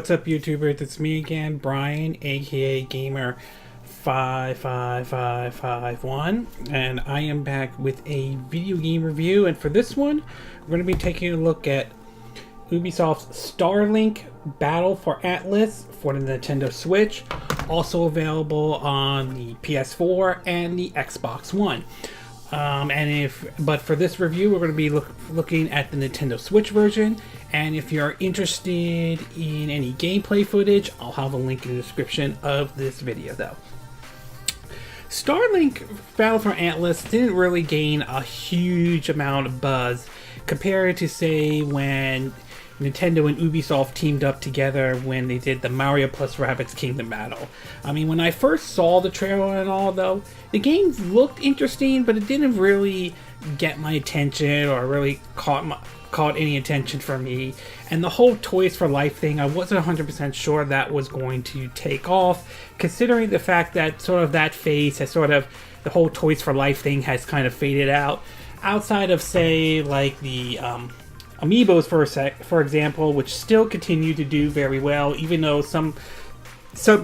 what's up, YouTubers? It's me again, Brian, aka Gamer 55551, and I am back with a video game review. And for this one, we're going to be taking a look at Ubisoft's StarLink Battle for Atlas for the Nintendo Switch, also available on the PS4 and the Xbox One. But for this review, we're going to be looking at the Nintendo Switch version. And if you're interested in any gameplay footage, I'll have a link in the description of this video, though. StarLink Battle for Atlas didn't really gain a huge amount of buzz compared to, say, when Nintendo and Ubisoft teamed up together when they did the Mario plus Rabbids Kingdom Battle. I mean, when I first saw the trailer and all, though, the game looked interesting, but it didn't really get my attention or really caught any attention from me. And the whole Toys for Life thing, I wasn't 100% sure that was going to take off, considering the fact that sort of that phase has the whole Toys for Life thing has kind of faded out. Outside of, say, like the Amiibos, for example, which still continue to do very well, even though some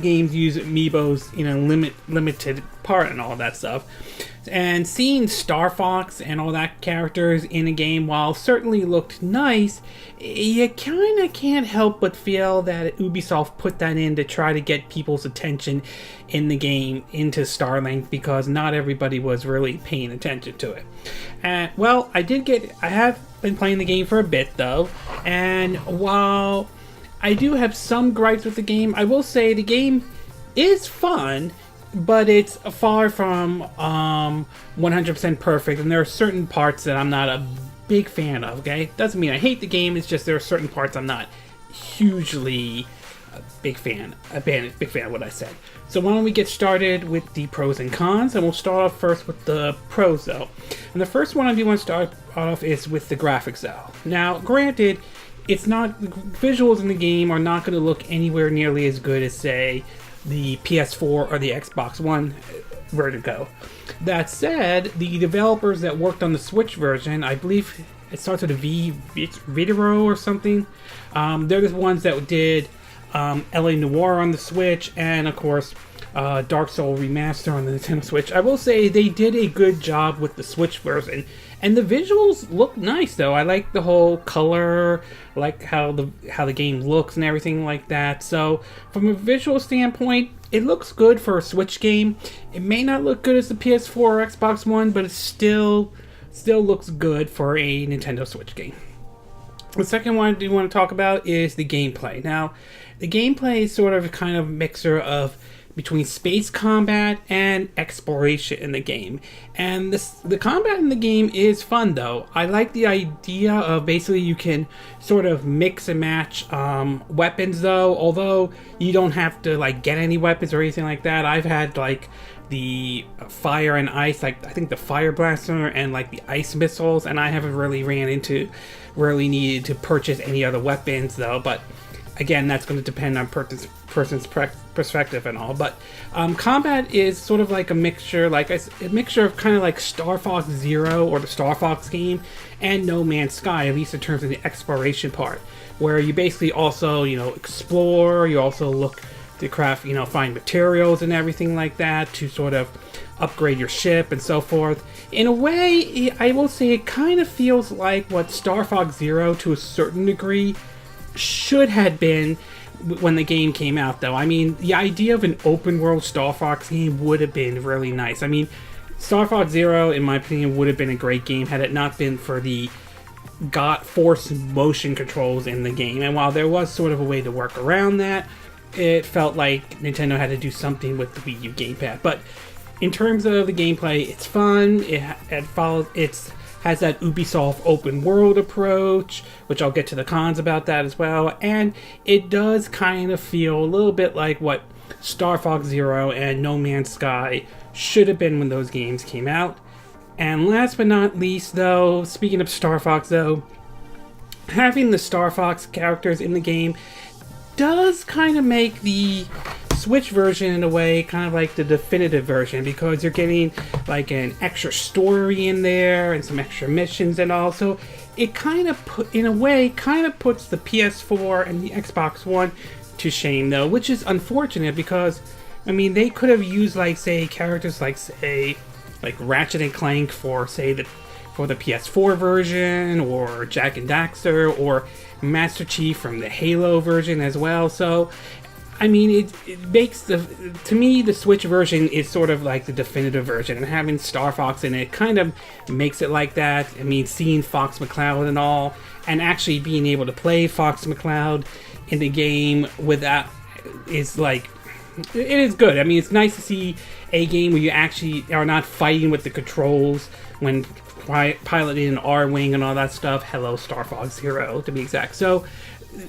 games use Amiibos in a limited part and all that stuff. And seeing StarFox and all that characters in a game, while certainly looked nice, you kind of can't help but feel that Ubisoft put that in to try to get people's attention in the game into StarLink, because not everybody was really paying attention to it. Well, I have been playing the game for a bit, though, and while I do have some gripes with the game, I will say the game is fun, but it's far from 100% perfect, and there are certain parts that I'm not a big fan of, okay? Doesn't mean I hate the game, it's just there are certain parts I'm not hugely a big fan of what I said. So why don't we get started with the pros and cons, and we'll start off first with the pros, though. And the first one I do want to start off is with the graphics, though. Now, granted, visuals in the game are not going to look anywhere nearly as good as, say, the PS4 or the Xbox One Vertigo. That said, the developers that worked on the Switch version, I believe it starts with a Video or something. They're the ones that did LA Noire on the Switch, and of course Dark Souls Remaster on the Nintendo Switch. I will say they did a good job with the Switch version, and the visuals look nice, though. I like the whole color, I like how the game looks and everything like that. So from a visual standpoint, it looks good for a Switch game. It may not look good as the PS4 or Xbox One, but it still looks good for a Nintendo Switch game. The second one I do want to talk about is the gameplay. Now, the gameplay is sort of a kind of mixer of between space combat and exploration in the game. And the combat in the game is fun, though. I like the idea of basically you can sort of mix and match weapons, though, although you don't have to like get any weapons or anything like that. I've had like the fire and ice, like I think the fire blaster and like the ice missiles, and I haven't really really needed to purchase any other weapons, though. But again, that's going to depend on person's perspective and all. But combat is sort of like a mixture of kind of like Star Fox Zero or the Star Fox game and No Man's Sky, at least in terms of the exploration part, where you basically also, explore, you also look to craft, find materials and everything like that to sort of upgrade your ship and so forth. In a way, I will say it kind of feels like what Star Fox Zero, to a certain degree, should have been when the game came out, though. I mean, the idea of an open world Star Fox game would have been really nice. I mean, Star Fox Zero, in my opinion, would have been a great game had it not been for the Force motion controls in the game. And while there was sort of a way to work around that, it felt like Nintendo had to do something with the Wii U gamepad. But in terms of the gameplay, it's fun. It has that Ubisoft open world approach, which I'll get to the cons about that as well. And it does kind of feel a little bit like what Star Fox Zero and No Man's Sky should have been when those games came out. And last but not least, though, speaking of Star Fox, though, having the Star Fox characters in the game does kind of make the Switch version, in a way, kind of like the definitive version, because you're getting like an extra story in there and some extra missions and all. So it kind of puts the PS4 and the Xbox One to shame though, which is unfortunate because I mean they could have used like say characters like say like Ratchet and Clank for say the PS4 version, or Jack and Daxter, or Master Chief from the Halo version as well. So I mean, it makes to me, the Switch version is sort of like the definitive version, and having StarFox in it kind of makes it like that. I mean, seeing Fox McCloud and all, and actually being able to play Fox McCloud in the game without is like, it is good. I mean, it's nice to see a game where you actually are not fighting with the controls when piloting an R-Wing and all that stuff. Hello, StarFox Zero, to be exact. So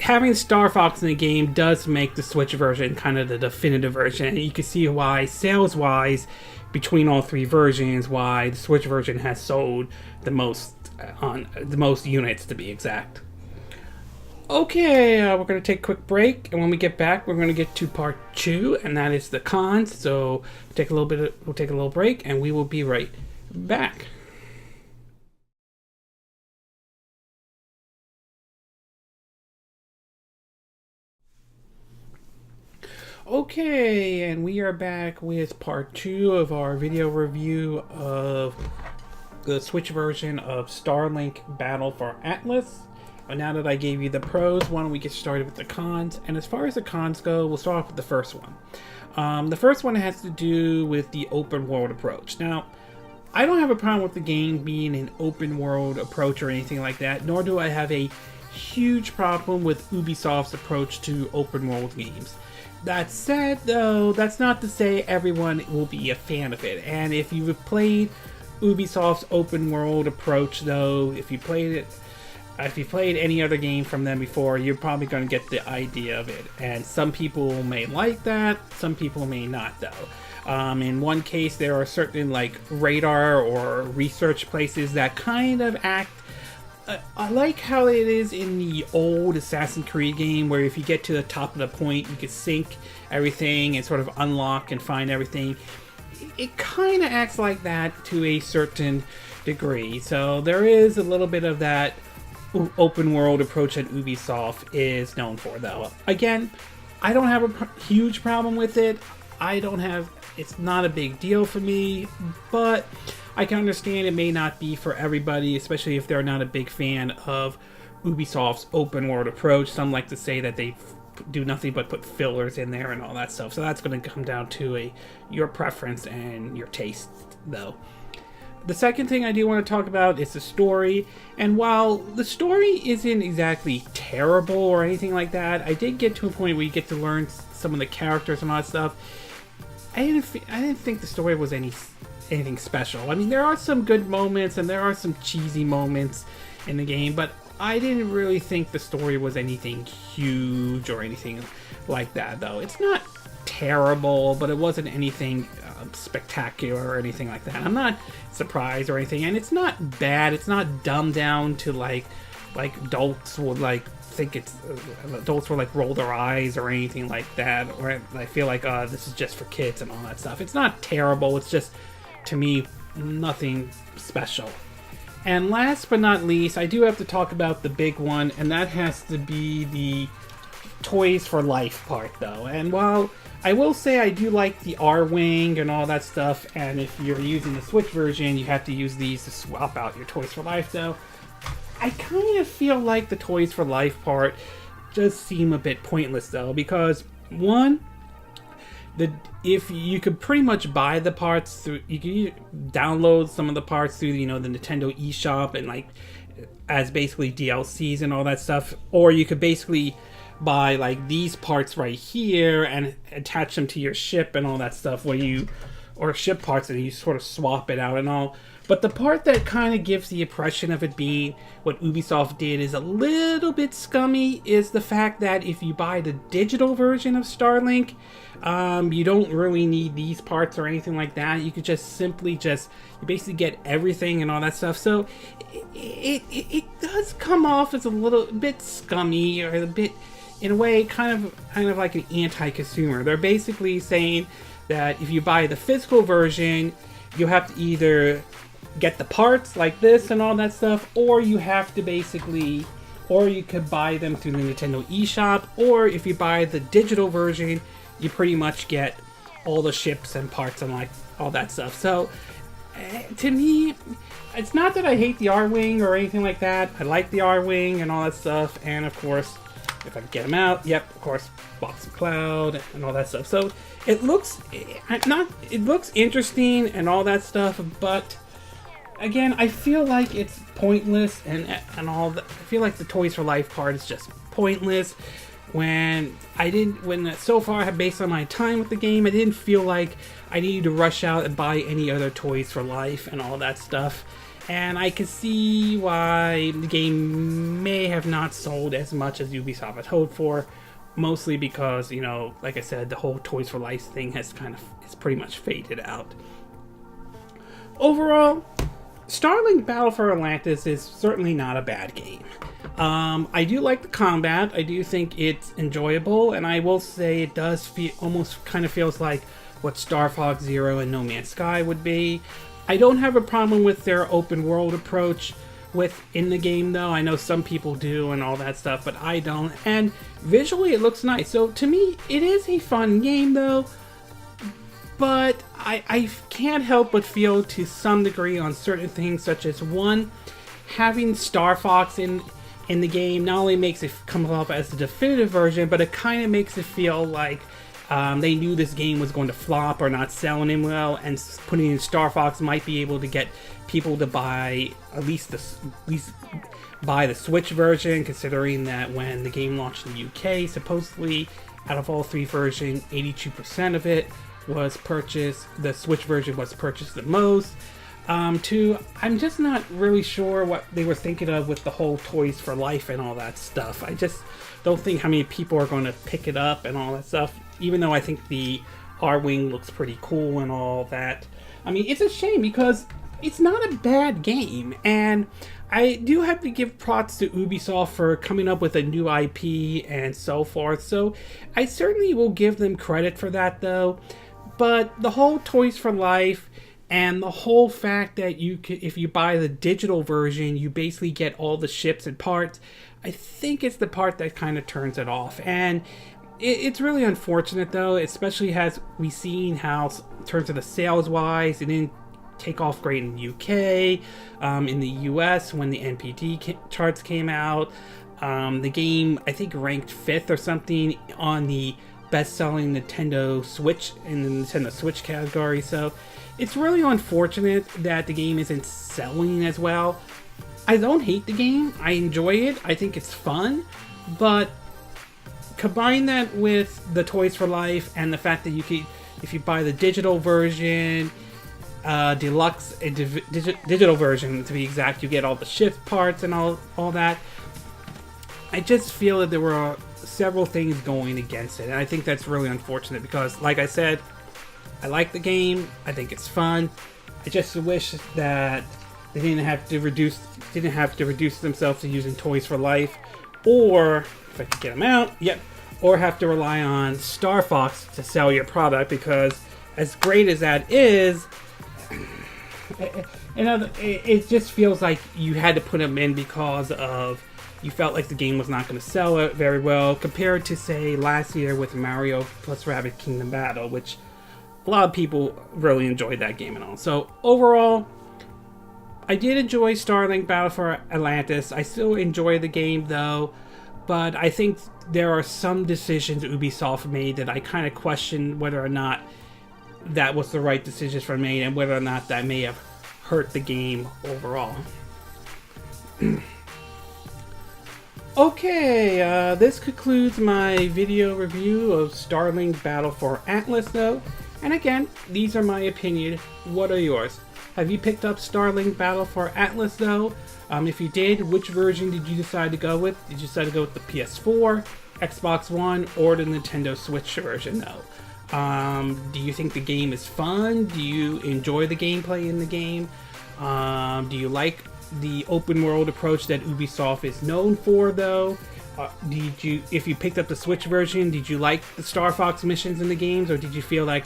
having StarFox in the game does make the Switch version kind of the definitive version, and you can see why, sales-wise, between all three versions, why the Switch version has sold the most units, to be exact. Okay, we're going to take a quick break, and when we get back, we're going to get to part 2, and that is the cons. So we'll take a little break, and we will be right back. Okay, and we are back with part 2 of our video review of the Switch version of StarLink Battle for Atlas. Now that I gave you the pros, why don't we get started with the cons? And as far as the cons go, we'll start off with the first one. The first one has to do with the open world approach. Now, I don't have a problem with the game being an open world approach or anything like that, nor do I have a huge problem with Ubisoft's approach to open world games. That said, though, that's not to say everyone will be a fan of it. And if you've played Ubisoft's open world approach, though, if you played any other game from them before, you're probably going to get the idea of it. And some people may like that, some people may not, though. In one case, there are certain like radar or research places that kind of act I like how it is in the old Assassin's Creed game, where if you get to the top of the point, you can sync everything and sort of unlock and find everything. It kind of acts like that to a certain degree. So there is a little bit of that open world approach that Ubisoft is known for, though. Again, I don't have a huge problem with it. It's not a big deal for me, but I can understand it may not be for everybody, especially if they're not a big fan of Ubisoft's open world approach. Some like to say that they do nothing but put fillers in there and all that stuff. So that's going to come down to your preference and your taste, though. The second thing I do want to talk about is the story. And while the story isn't exactly terrible or anything like that, I did get to a point where you get to learn some of the characters and all that stuff. I didn't think the story was anything special. I mean, there are some good moments and there are some cheesy moments in the game, but I didn't really think the story was anything huge or anything like that, though. It's not terrible, but it wasn't anything spectacular or anything like that. I'm not surprised or anything, and it's not bad. It's not dumbed down to like adults would like think it's adults will like roll their eyes or anything like that, or I feel like this is just for kids and all that stuff. It's not terrible. It's just, to me, nothing special. And last but not least, I do have to talk about the big one, and that has to be the Toys for Life part, though. And while I will say I do like the R-Wing and all that stuff, and if you're using the Switch version, you have to use these to swap out your Toys for Life, though, I kind of feel like the Toys for Life part does seem a bit pointless, though, because one, if you could pretty much buy the parts through, you can download some of the parts through, the Nintendo eShop and like as basically DLCs and all that stuff, or you could basically buy like these parts right here and attach them to your ship and all that stuff, or ship parts and you sort of swap it out and all. But the part that kind of gives the impression of it being what Ubisoft did is a little bit scummy is the fact that if you buy the digital version of StarLink, you don't really need these parts or anything like that. You could just simply you basically get everything and all that stuff. So it does come off as a little bit scummy, or a bit, in a way, kind of like an anti-consumer. They're basically saying that if you buy the physical version, you have to either get the parts like this and all that stuff, or you have to basically or you could buy them through the Nintendo eShop, or if you buy the digital version, you pretty much get all the ships and parts and like all that stuff. So to me, it's not that I hate the R-Wing or anything like that. I like the R-Wing and all that stuff, and of course, if I can get them out, yep, of course, Box of Cloud and all that stuff. So it looks interesting and all that stuff, but again, I feel like it's pointless and all that. I feel like the Toys for Life part is just pointless. So far, based on my time with the game, I didn't feel like I needed to rush out and buy any other Toys for Life and all that stuff. And I can see why the game may have not sold as much as Ubisoft had hoped for, mostly because, you know, like I said, the whole Toys for Life thing it's pretty much faded out. Overall, StarLink Battle for Atlantis is certainly not a bad game. I do like the combat. I do think it's enjoyable, and I will say it does almost kind of feels like what StarFox Zero and No Man's Sky would be. I don't have a problem with their open world approach within the game, though. I know some people do and all that stuff, but I don't. And visually, it looks nice. So to me, it is a fun game, though. But I can't help but feel to some degree on certain things, such as one, having StarFox in the game not only makes it come off as the definitive version, but it kind of makes it feel like they knew this game was going to flop or not selling in well, and putting in StarFox might be able to get people to buy at least buy the Switch version, considering that when the game launched in the UK, supposedly out of all three versions, 82% of it was purchased. The Switch version was purchased the most. Two, I'm just not really sure what they were thinking of with the whole Toys for Life and all that stuff. I just don't think how many people are going to pick it up and all that stuff, even though I think the R-Wing looks pretty cool and all that. I mean, it's a shame because it's not a bad game, and I do have to give props to Ubisoft for coming up with a new IP and so forth, so I certainly will give them credit for that, though. But the whole Toys for Life and the whole fact that if you buy the digital version, you basically get all the ships and parts, I think it's the part that kind of turns it off. And it's really unfortunate, though, especially as we've seen how, in terms of the sales-wise, it didn't take off great in the UK, in the US when the NPD charts came out. The game, I think, ranked 5th or something on the best-selling Nintendo Switch in the Nintendo Switch category. So it's really unfortunate that the game isn't selling as well. I don't hate the game. I enjoy it. I think it's fun. But combine that with the Toys for Life and the fact that you can, if you buy the digital version, deluxe digital version to be exact, you get all the shift parts and all that. I just feel that there were several things going against it, and I think that's really unfortunate because, like I said, I like the game. I think it's fun. I just wish that they didn't have to reduce themselves to using Toys for Life, or if I could get them out, yep, or have to rely on StarFox to sell your product, because as great as that is, it just feels like you had to put them in because of you felt like the game was not going to sell it very well, compared to, say, last year with Mario plus Rabbids Kingdom Battle, which a lot of people really enjoyed that game and all. So overall, I did enjoy StarLink Battle for Atlantis. I still enjoy the game, though, but I think there are some decisions Ubisoft made that I kind of question whether or not that was the right decisions for me, and whether or not that may have hurt the game overall. Okay, this concludes my video review of StarLink Battle for Atlas, though. And again, these are my opinion. What are yours? Have you picked up StarLink Battle for Atlas, though? If you did, which version did you decide to go with? Did you decide to go with the PS4, Xbox One, or the Nintendo Switch version, though? Do you think the game is fun? Do you enjoy the gameplay in the game? Do you like the open world approach that Ubisoft is known for, though? If you picked up the Switch version, did you like the StarFox missions in the games, or did you feel like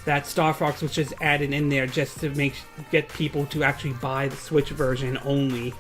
that StarFox was just added in there just to get people to actually buy the Switch version only,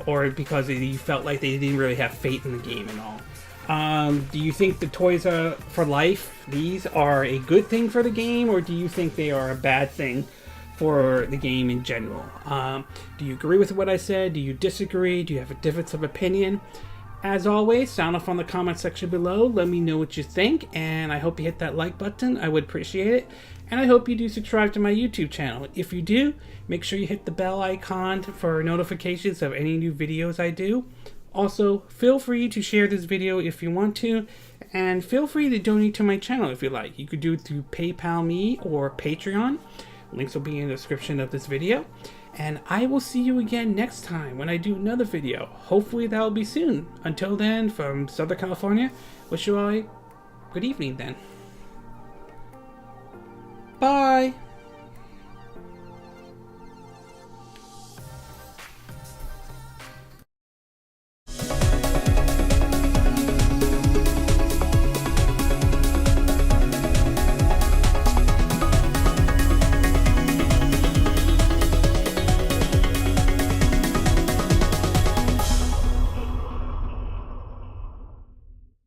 or because you felt like they didn't really have faith in the game and all. Do you think the Toys for Life, these are a good thing for the game, or do you think they are a bad thing for the game in general? Do you agree with what I said? Do you disagree? Do you have a difference of opinion? As always, sound off on the comment section below. Let me know what you think, and I hope you hit that like button. I would appreciate it. And I hope you do subscribe to my YouTube channel. If you do, make sure you hit the bell icon for notifications of any new videos I do. Also, feel free to share this video if you want to, and feel free to donate to my channel if you like. You could do it through PayPal me or Patreon. Links will be in the description of this video. And I will see you again next time when I do another video. Hopefully that will be soon. Until then, from Southern California, wish you all a good evening then. Bye!